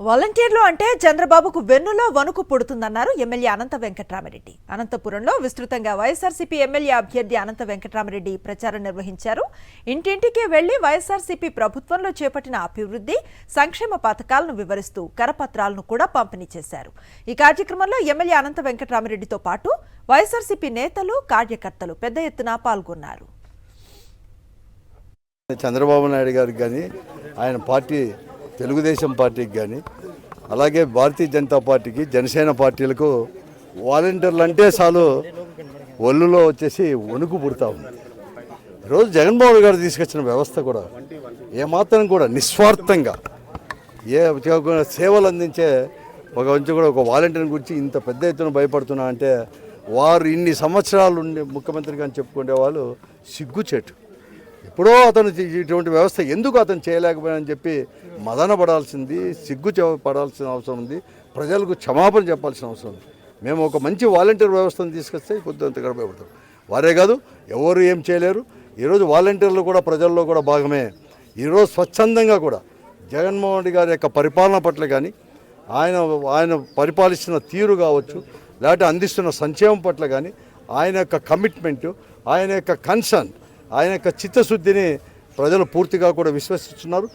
వాలంటీర్లు అంటే చంద్రబాబుకు వెన్నులో వణుకు పుడుతుందన్నారు ఎమ్మెల్యే అనంత వెంకట్రామరెడ్డి. అనంతపురంలో విస్తృతంగా వైఎస్ఆర్సీపీ ఎమ్మెల్యే అభ్యర్థి అనంత వెంకట్రామరెడ్డి ప్రచారం నిర్వహించారు. ఇంటింటికి వెళ్లి వైఎస్ఆర్సీపీ ప్రభుత్వంలో చేపట్టిన అభివృద్ధి సంక్షేమ పథకాలను వివరిస్తూ కరపత్రాలను కూడా పంపిణీ చేశారు. ఈ కార్యక్రమంలో ఎమ్మెల్యే అనంత వెంకట్రామరెడ్డితో పాటు వైఎస్ఆర్సీపీ నేతలు, కార్యకర్తలు పెద్ద ఎత్తున పాల్గొన్నారు. చంద్రబాబు నాయుడు గారికి కానీ, ఆయన పార్టీ తెలుగుదేశం పార్టీకి కానీ, అలాగే భారతీయ జనతా పార్టీకి, జనసేన పార్టీలకు వాలంటీర్లు అంటే చాలు ఒళ్ళులో వచ్చేసి వణుకు పుడతా ఉంది. ఈరోజు జగన్మోహన్ గారు తీసుకొచ్చిన వ్యవస్థ కూడా ఏమాత్రం కూడా నిస్వార్థంగా సేవలు అందించే ఒక వాలంటీర్ గురించి ఇంత పెద్ద ఎత్తున భయపడుతున్నా అంటే వారు ఇన్ని సంవత్సరాలు ఉండి ముఖ్యమంత్రిగా అని చెప్పుకునే వాళ్ళు సిగ్గుచేటు. ఎప్పుడో అతను ఇటువంటి వ్యవస్థ ఎందుకు అతను చేయలేకపోయానని చెప్పి మదన పడాల్సింది, పడాల్సిన అవసరం ఉంది. ప్రజలకు క్షమాపణ చెప్పాల్సిన అవసరం ఉంది. మేము ఒక మంచి వాలంటీర్ వ్యవస్థను తీసుకొస్తే కొద్దింత గడపడతాం. వారే కాదు, ఎవరు ఏం చేయలేరు. ఈరోజు వాలంటీర్లు కూడా ప్రజల్లో కూడా భాగమే. ఈరోజు స్వచ్ఛందంగా కూడా జగన్మోహన్ రెడ్డి గారి యొక్క పరిపాలన పట్ల కానీ, ఆయన పరిపాలిస్తున్న తీరు కావచ్చు, లేకపోతే అందిస్తున్న సంక్షేమం పట్ల కానీ ఆయన యొక్క కమిట్మెంటు, ఆయన యొక్క కన్సర్న్, ఆయన యొక్క చిత్తశుద్ధిని ప్రజలు పూర్తిగా కూడా విశ్వసిస్తున్నారు.